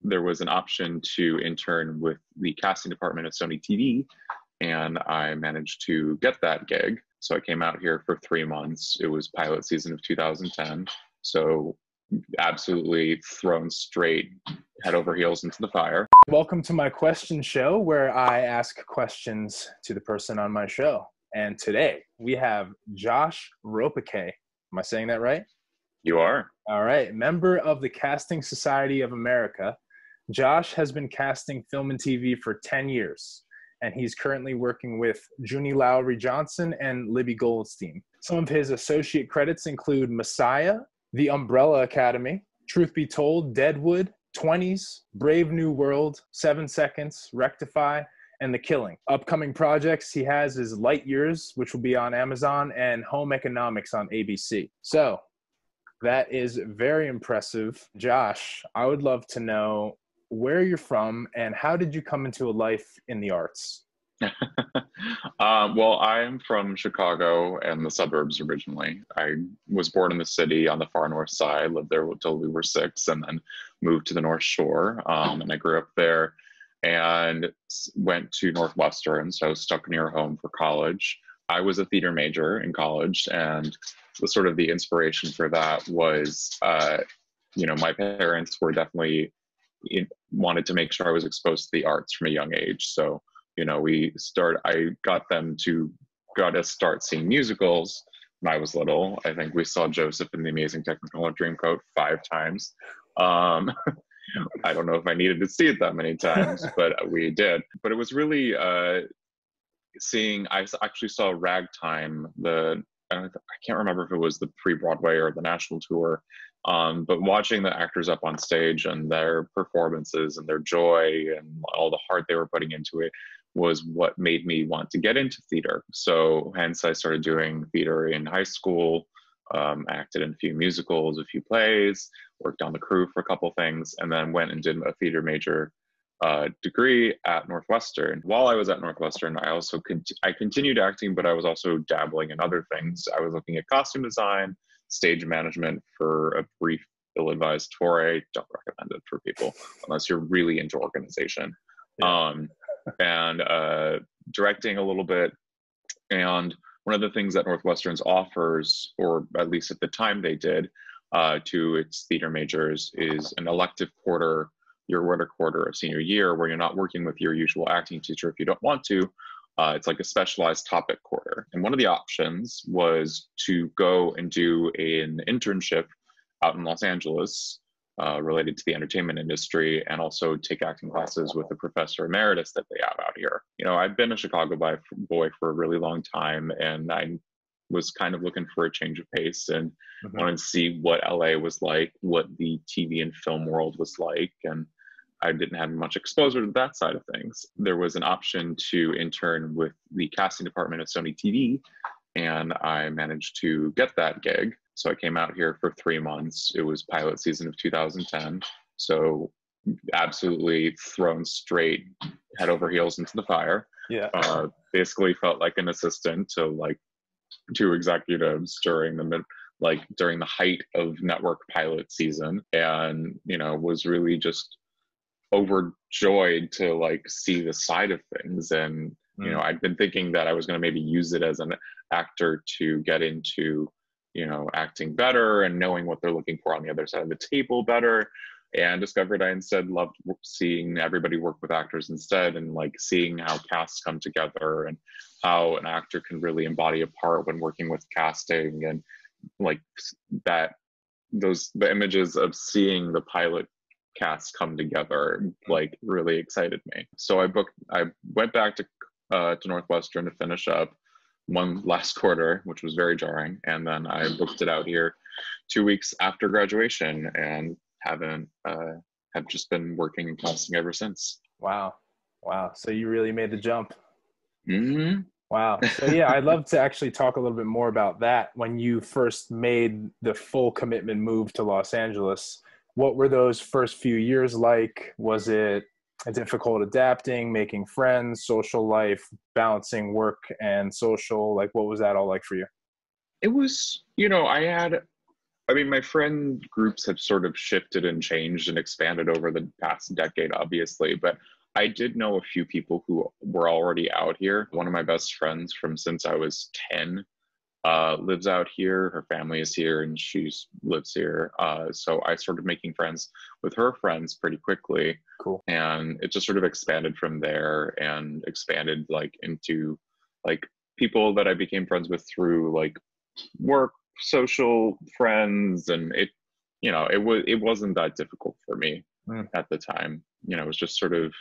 there was an option to intern with the casting department of Sony TV, and I managed to get that gig. So I came out here for 3 months. It was pilot season of 2010. So absolutely thrown straight head over heels into the fire. Welcome to my question show, where I ask questions to the person on my show. And today we have Josh Ropiequet. Am I saying that right? You are. All right. Member of the Casting Society of America. Josh has been casting film and TV for 10 years, and he's currently working with Junie Lowry Johnson and Libby Goldstein. Some of his associate credits include Messiah, The Umbrella Academy, Truth Be Told, Deadwood, 20s, Brave New World, 7 Seconds, Rectify, and The Killing. Upcoming projects he has is Light Years, which will be on Amazon, and Home Economics on ABC. So that is very impressive. Josh, I would love to know where you're from and how did you come into a life in the arts? Well, I'm from Chicago and the suburbs originally. I was born in the city on the far north side, lived there until we were 6, and then moved to the North Shore. And I grew up there and went to Northwestern, so I was stuck near home for college. I was a theater major in college, and the inspiration for that was, my parents were definitely wanted to make sure I was exposed to the arts from a young age. So I got to start seeing musicals when I was little. I think we saw Joseph in the Amazing Technicolor Dreamcoat 5 times. I don't know if I needed to see it that many times, but we did. But it was really I actually saw Ragtime, I can't remember if it was the pre-Broadway or the national tour, but watching the actors up on stage and their performances and their joy and all the heart they were putting into it was what made me want to get into theater. So hence I started doing theater in high school, acted in a few musicals, a few plays, worked on the crew for a couple things, and then went and did a theater major degree at Northwestern. While I was at Northwestern, I continued acting, but I was also dabbling in other things. I was looking at costume design, stage management for a brief ill-advised foray. Don't recommend it for people unless you're really into organization. Yeah. And directing a little bit. And one of the things that Northwestern's offers, or at least at the time they did, to its theater majors is an elective quarter, your winter quarter of senior year, where you're not working with your usual acting teacher if you don't want to. It's like a specialized topic quarter. And one of the options was to go and do an internship out in Los Angeles related to the entertainment industry, and also take acting classes with a professor emeritus that they have out here. I've been a Chicago boy for a really long time, and I was kind of looking for a change of pace and wanted to see what LA was like, what the TV and film world was like, and I didn't have much exposure to that side of things. There was an option to intern with the casting department of Sony TV, and I managed to get that gig. So I came out here for 3 months. It was pilot season of 2010. So absolutely thrown straight head over heels into the fire. Yeah. Basically felt like an assistant to 2 executives during the height of network pilot season, and was really just overjoyed to see the side of things. And I'd been thinking that I was going to maybe use it as an actor to get into acting better and knowing what they're looking for on the other side of the table better, and discovered I instead loved seeing everybody work with actors instead, and seeing how casts come together and how an actor can really embody a part when working with casting, and the images of seeing the pilot cast come together really excited me. So I went back to Northwestern to finish up one last quarter, which was very jarring, and then I booked it out here 2 weeks after graduation, and have just been working and casting ever since. Wow. So you really made the jump. Mm-hmm. Wow. So yeah, I'd love to actually talk a little bit more about that. When you first made the full commitment move to Los Angeles, what were those first few years like? Was it difficult adapting, making friends, social life, balancing work and social? What was that all like for you? It was, I mean, my friend groups have sort of shifted and changed and expanded over the past decade, obviously, but I did know a few people who were already out here. One of my best friends from since I was 10 lives out here. Her family is here and she lives here. So I started making friends with her friends pretty quickly. Cool. And it just sort of expanded from there and expanded like into like people that I became friends with through like work, social friends, and it wasn't that difficult for me at the time. It was just sort of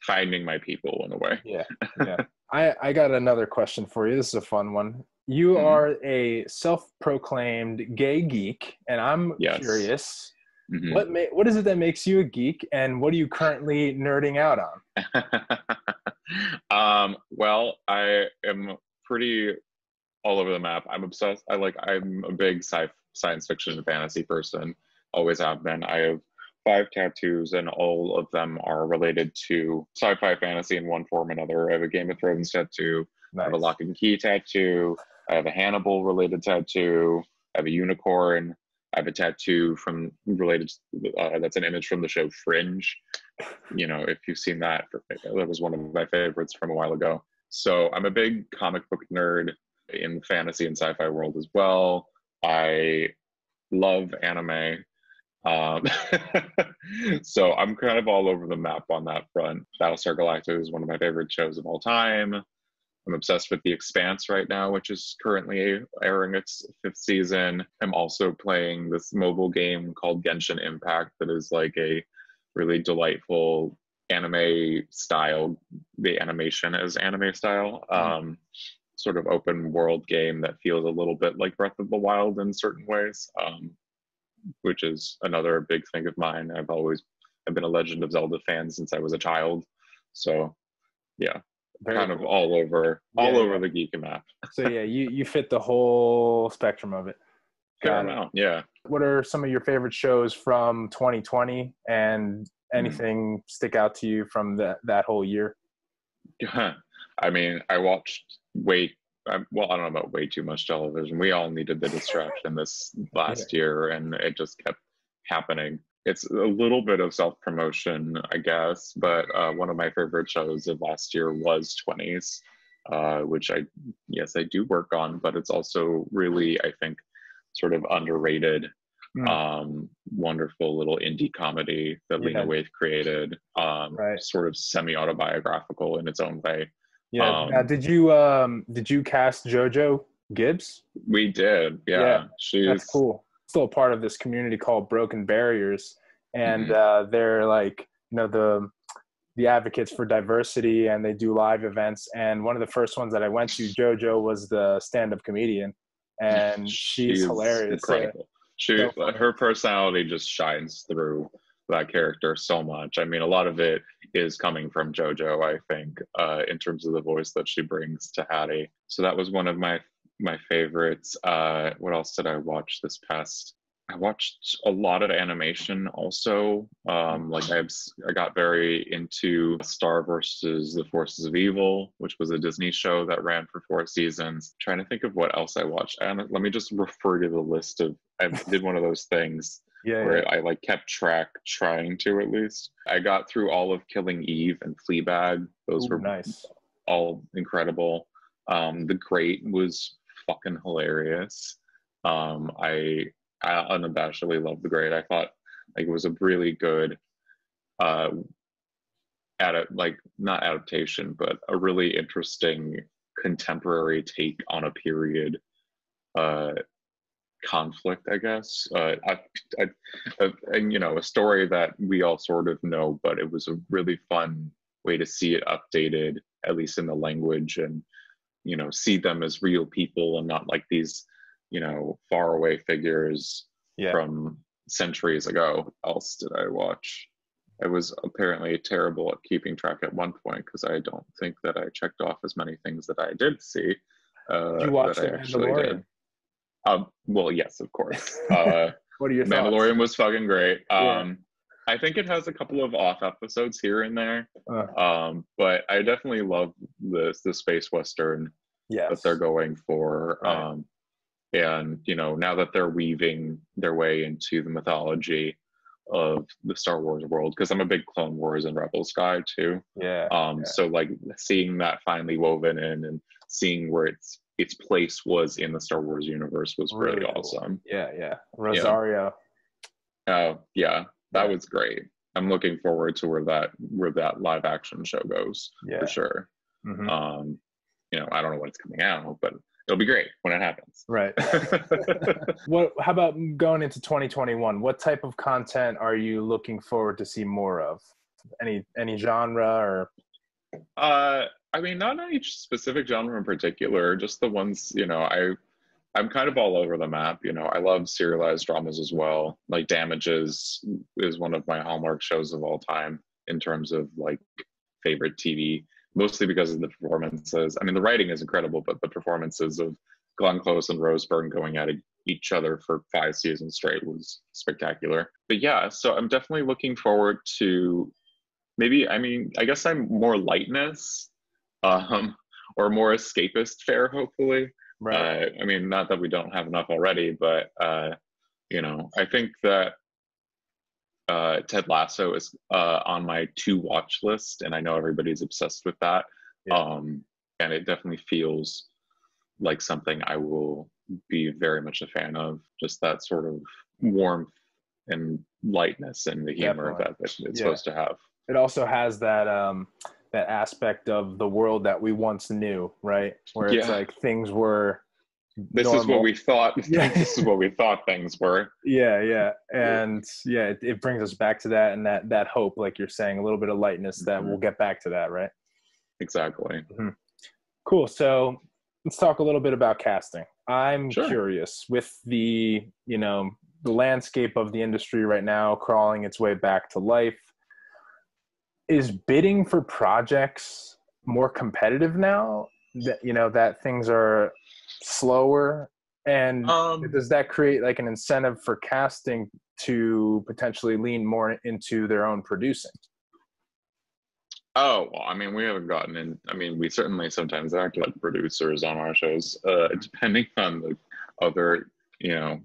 finding my people in a way. Yeah. I got another question for you. This is a fun one. You are a self-proclaimed gay geek, and I'm curious, what is it that makes you a geek, and what are you currently nerding out on? Well, I am pretty all over the map. I'm obsessed. I'm a big science fiction and fantasy person. Always have been. I have 5 tattoos, and all of them are related to sci-fi fantasy in one form or another. I have a Game of Thrones tattoo. Nice. I have a Lock and Key tattoo. I have a Hannibal related tattoo. I have a unicorn. I have a tattoo related to, that's an image from the show Fringe. If you've seen that was one of my favorites from a while ago. So I'm a big comic book nerd in the fantasy and sci-fi world as well. I love anime. So I'm kind of all over the map on that front. Battlestar Galactica is one of my favorite shows of all time. I'm obsessed with The Expanse right now, which is currently airing its 5th season. I'm also playing this mobile game called Genshin Impact that is like a really delightful anime style. The animation is anime style. Sort of open world game that feels a little bit like Breath of the Wild in certain ways, which is another big thing of mine. I've been a Legend of Zelda fan since I was a child. So yeah. Very kind cool. Of all over the geek map. So yeah, you fit the whole spectrum of it. Fair amount, yeah. What are some of your favorite shows from 2020, and anything stick out to you from that whole year? I mean, I watched I don't know about way too much television. We all needed the distraction this last year, and it just kept happening. It's a little bit of self-promotion, I guess, but one of my favorite shows of last year was 20s, which I do work on, but it's also really, I think, sort of underrated, wonderful little indie comedy that Lena Waithe created, sort of semi-autobiographical in its own way. Yeah. Now, did you cast JoJo Gibbs? We did. Yeah. That's cool. Still a part of this community called Broken Barriers, and they're like, the advocates for diversity, and they do live events. And one of the first ones that I went to, JoJo was the stand-up comedian, and she's hilarious. Incredible. Her personality just shines through that character so much. I mean, a lot of it is coming from JoJo, I think, in terms of the voice that she brings to Hattie. So that was one of my favorites. What else did I watch this past? I watched a lot of animation also. I got very into Star versus the Forces of Evil, which was a Disney show that ran for 4 seasons. Trying to think of what else I watched. And let me just refer to the list of, I did one of those things where I kept track, trying to at least. I got through all of Killing Eve and Fleabag. Those were nice. All incredible. The Great was fucking hilarious. I unabashedly love The Great. I thought it was a really good not adaptation, but a really interesting contemporary take on a period conflict, I guess. A story that we all sort of know, but it was a really fun way to see it updated, at least in the language, and see them as real people and not like these faraway figures from centuries ago. What else did I watch? I was apparently terrible at keeping track at one point because I don't think that I checked off as many things that I did see. Did you watch The Mandalorian? Well, yes, of course. What are your thoughts? Mandalorian was fucking great. I think it has a couple of off episodes here and there, but I definitely love the space western that they're going for. And, you know, now that they're weaving their way into the mythology of the Star Wars world, because I'm a big Clone Wars and Rebels guy too. Yeah, So like seeing that finally woven in and seeing where its place was in the Star Wars universe was really really cool. awesome. Yeah. Yeah. Rosario. Oh yeah, that Yeah. was great. I'm looking forward to where that live action show goes for Yeah. sure. Hmm. You know, I don't know when it's coming out, but it'll be great when it happens. Right. How about going into 2021? What type of content are you looking forward to see more of? Any genre or? I mean, not any specific genre in particular, just the ones, you know, I'm kind of all over the map. You know, I love serialized dramas as well. Like Damages is one of my hallmark shows of all time in terms of like favorite TV, mostly because of the performances. I mean, the writing is incredible, but the performances of Glenn Close and Rose Byrne going at each other for 5 seasons straight was spectacular. But yeah, so I'm definitely looking forward to maybe, I mean, I guess I'm more lightness, um, or more escapist fare, hopefully. Right. I mean, not that we don't have enough already, but you know, I think that Ted Lasso is on my to watch list, and I know everybody's obsessed with that. Yeah. And it definitely feels like something I will be very much a fan of. Just that sort of warmth and lightness and the humor Definitely. that it's Yeah. supposed to have. It also has that that aspect of the world that we once knew, right? Where it's Yeah. like things were This normal. is what we thought. Yeah. This is what we thought things were. Yeah. And yeah, it brings us back to that, and that hope, like you're saying, a little bit of lightness that we'll get back to that, right? Exactly. Mm-hmm. Cool. So let's talk a little bit about casting. I'm curious with the, you know, the landscape of the industry right now crawling its way back to life. Is bidding for projects more competitive now that, you know, that things are slower? And does that create like an incentive for casting to potentially lean more into their own producing? Oh, well, I mean, we haven't gotten in. I mean, we certainly sometimes act like producers on our shows, depending on the other, you know,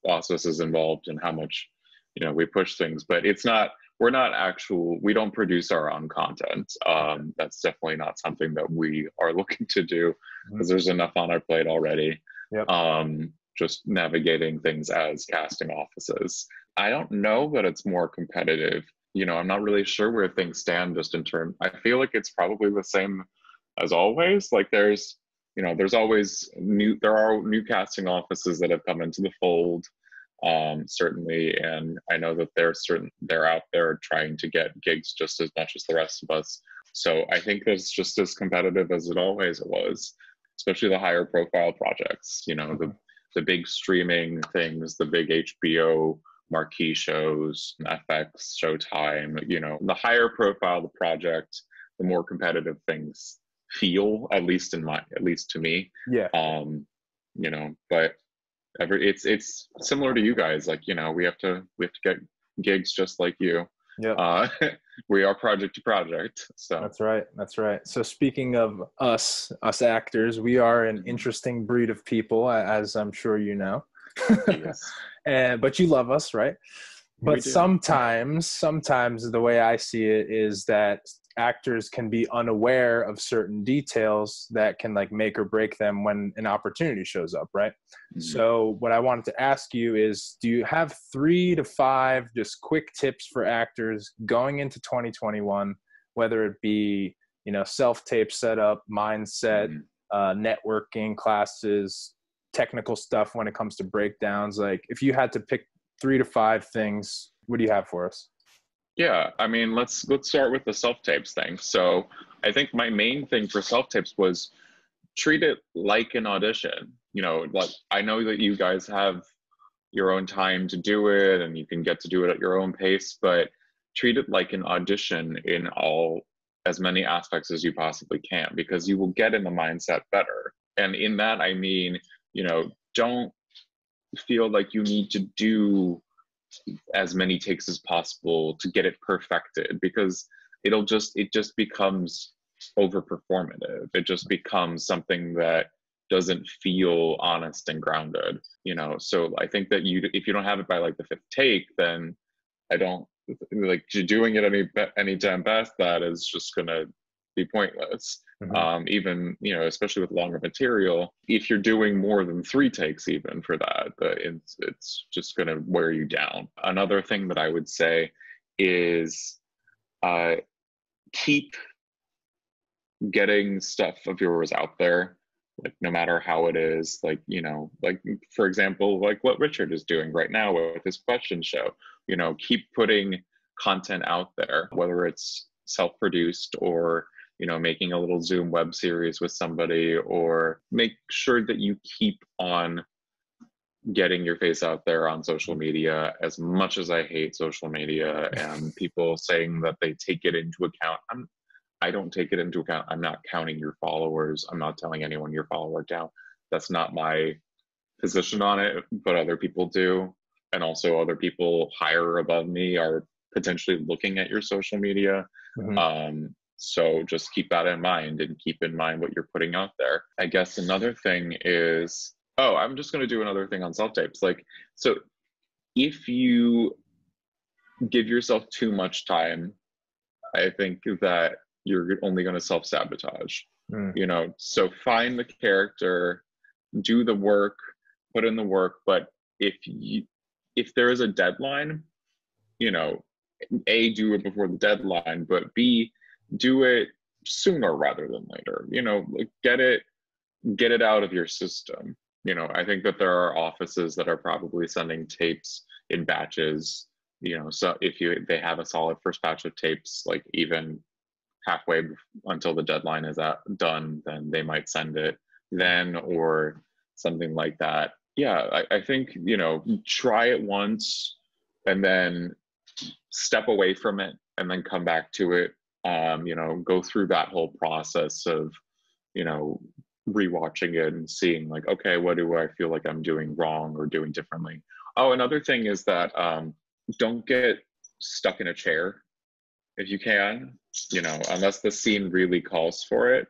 processes involved and how much, you know, we push things. But it's not, we don't produce our own content. That's definitely not something that we are looking to do because there's enough on our plate already. Yep. Just navigating things as casting offices. I don't know that it's more competitive. You know, I'm not really sure where things stand just in terms. I feel like it's probably the same as always. Like there's always there are new casting offices that have come into the fold, certainly. And I know that they're out there trying to get gigs just as much as the rest of us. So I think it's just as competitive as it always was, especially the higher profile projects, you know, the big streaming things, the big HBO marquee shows, FX, Showtime, you know, the higher profile the project, the more competitive things feel, at least to me. Yeah. You know, but it's similar to you guys. Like, you know, we have to get gigs just like you. Yeah. We are project to project. So that's right. So speaking of us actors, we are an interesting breed of people, as I'm sure you know. Yes. But you love us, right? But sometimes the way I see it is that actors can be unaware of certain details that can like make or break them when an opportunity shows up, right? Mm-hmm. So what I wanted to ask you is, do you have 3 to 5 just quick tips for actors going into 2021, whether it be, you know, self-tape setup, mindset, networking classes, technical stuff when it comes to breakdowns? Like if you had to pick 3 to 5 things, what do you have for us? Yeah, I mean, let's start with the self-tapes thing. So I think my main thing for self-tapes was treat it like an audition. You know, like I know that you guys have your own time to do it and you can get to do it at your own pace, but treat it like an audition in as many aspects as you possibly can, because you will get in the mindset better. And in that, I mean, you know, don't feel like you need to do as many takes as possible to get it perfected, because it just becomes over performative. It just becomes something that doesn't feel honest and grounded, you know. So I think that if you don't have it by like the fifth take, then I don't like doing it any damn best. That is just gonna be pointless. Even, you know, especially with longer material, if you're doing more than 3 takes, even for that, it's just gonna wear you down. Another thing that I would say is keep getting stuff of yours out there, like no matter how it is, like, you know, like for example, like what Richard is doing right now with his question show, you know, keep putting content out there, whether it's self-produced or, you know, making a little Zoom web series with somebody, or make sure that you keep on getting your face out there on social media. As much as I hate social media and people saying that they take it into account, I don't take it into account. I'm not counting your followers. I'm not telling anyone your follower count. That's not my position on it, but other people do. And also other people higher above me are potentially looking at your social media. So just keep that in mind, and keep in mind what you're putting out there. I guess another thing is, I'm just going to do another thing on self-tapes. Like, so if you give yourself too much time, I think that you're only going to self-sabotage, you know. So find the character, do the work, put in the work. But if there is a deadline, you know, A, do it before the deadline, but B, do it sooner rather than later. You know, like get it out of your system. You know, I think that there are offices that are probably sending tapes in batches. You know, so if they have a solid first batch of tapes, like even halfway until the deadline is done, then they might send it then, or something like that. Yeah, I think, you know, try it once and then step away from it and then come back to it. You know, go through that whole process of, you know, rewatching it and seeing like, okay, what do I feel like I'm doing wrong or doing differently? Oh, another thing is that don't get stuck in a chair if you can, you know, unless the scene really calls for it.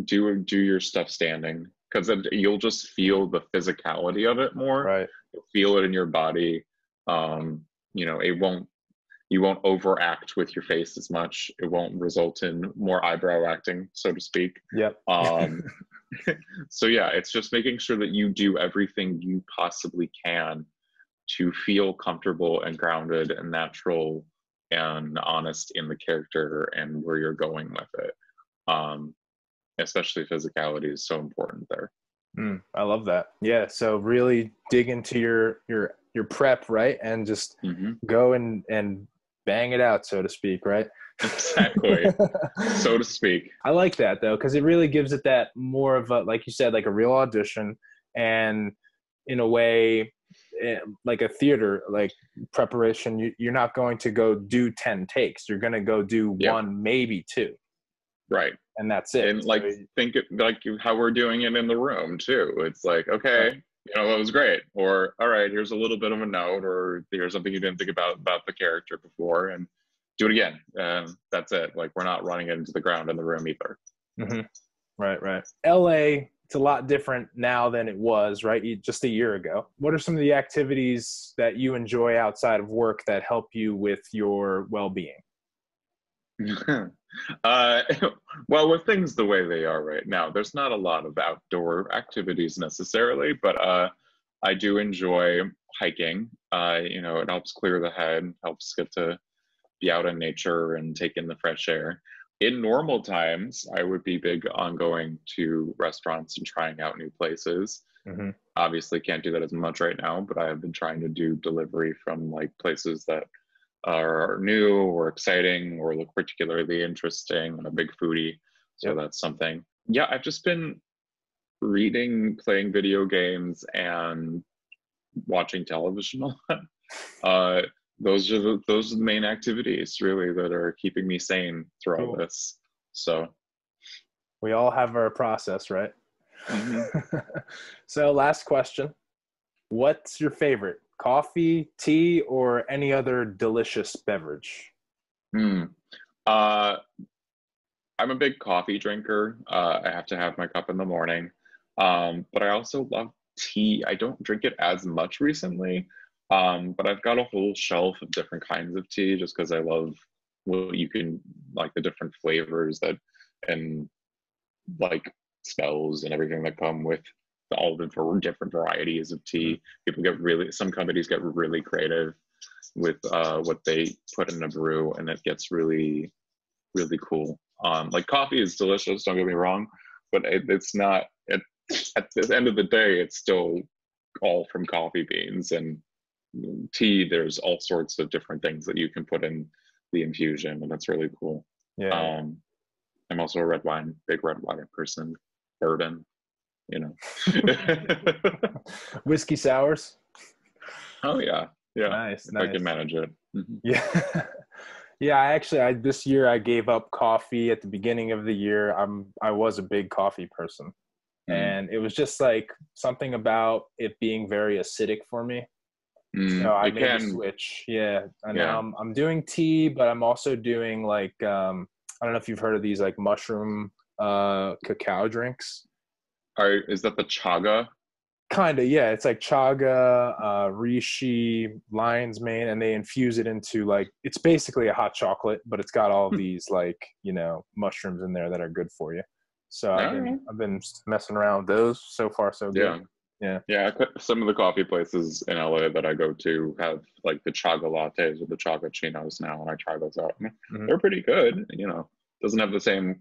Do your stuff standing, because you'll just feel the physicality of it more. Right. You'll feel it in your body. You know, you won't overact with your face as much. It won't result in more eyebrow acting, so to speak. Yep. So yeah, it's just making sure that you do everything you possibly can to feel comfortable and grounded and natural and honest in the character and where you're going with it. Especially physicality is so important there. I love that. Yeah. So really dig into your prep, right? And just go and bang it out, so to speak, right? Exactly. So to speak. I like that though, because it really gives it that more of a, like you said, like a real audition, and in a way, like a theater, like preparation. You're not going to go do 10 takes. You're going to go do 1, maybe 2. Right. And that's it. And like, think like how we're doing it in the room too. It's like, okay, you know, that was great. Or, all right, here's a little bit of a note, or here's something you didn't think about the character before, and do it again. That's it. Like, we're not running it into the ground in the room either. Right. LA, it's a lot different now than it was, right? Just a year ago. What are some of the activities that you enjoy outside of work that help you with your well-being? Well, with things the way they are right now, there's not a lot of outdoor activities necessarily, but I do enjoy hiking. You know, it helps clear the head, helps get to be out in nature and take in the fresh air. In normal times, I would be big on going to restaurants and trying out new places. Obviously can't do that as much right now, but I have been trying to do delivery from like places that are new or exciting or look particularly interesting. I'm a big foodie, so that's something. Yeah, I've just been reading, playing video games, and watching television a lot. Those are the main activities really that are keeping me sane throughout this. So we all have our process, right? So last question. What's your favorite? Coffee, tea, or any other delicious beverage? I'm a big coffee drinker. I have to have my cup in the morning. But I also love tea. I don't drink it as much recently, but I've got a whole shelf of different kinds of tea just because I love what you can, like the different flavors that and like smells and everything that come with all the different varieties of tea. People get really, some companies get really creative with what they put in a brew, and it gets really, really cool. Like coffee is delicious, don't get me wrong, but it's not. At the end of the day, it's still all from coffee beans. And tea, there's all sorts of different things that you can put in the infusion, and that's really cool. Yeah. I'm also a big red wine person. Bourbon, you know. Whiskey sours. Oh yeah, yeah. Nice, If I nice. can manage it. Yeah. Yeah, I this year I gave up coffee at the beginning of the year. I was a big coffee person. And it was just like something about it being very acidic for me. So I It made the can, switch. Yeah. And now yeah. I'm doing tea, but I'm also doing like I don't know if you've heard of these like mushroom cacao drinks. Is that the chaga? Kind of, yeah. It's like chaga, reishi, lion's mane, and they infuse it into like it's basically a hot chocolate, but it's got all these like mushrooms in there that are good for you. So All right. I've been messing around with those. So far, so good. Yeah. Yeah. Yeah, some of the coffee places in LA that I go to have like the chaga lattes or the chaga chinos now, and I try those out. They're pretty good. Doesn't have the same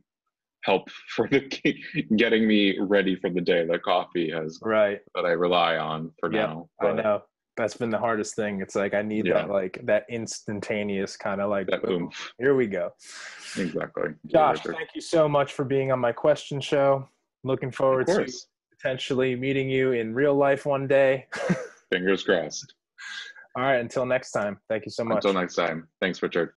help for getting me ready for the day that coffee has, Right. that I rely on for Yep. now. I But know. That's been the hardest thing. It's like I need yeah, that instantaneous kind of like that boom. oomph. Here we go. Exactly. Josh, thank you so much for being on my question show. Looking Of forward to course. potentially meeting you in real life one day. Fingers crossed. All right, until next time. Thank you so much. Until next time. Thanks, Richard.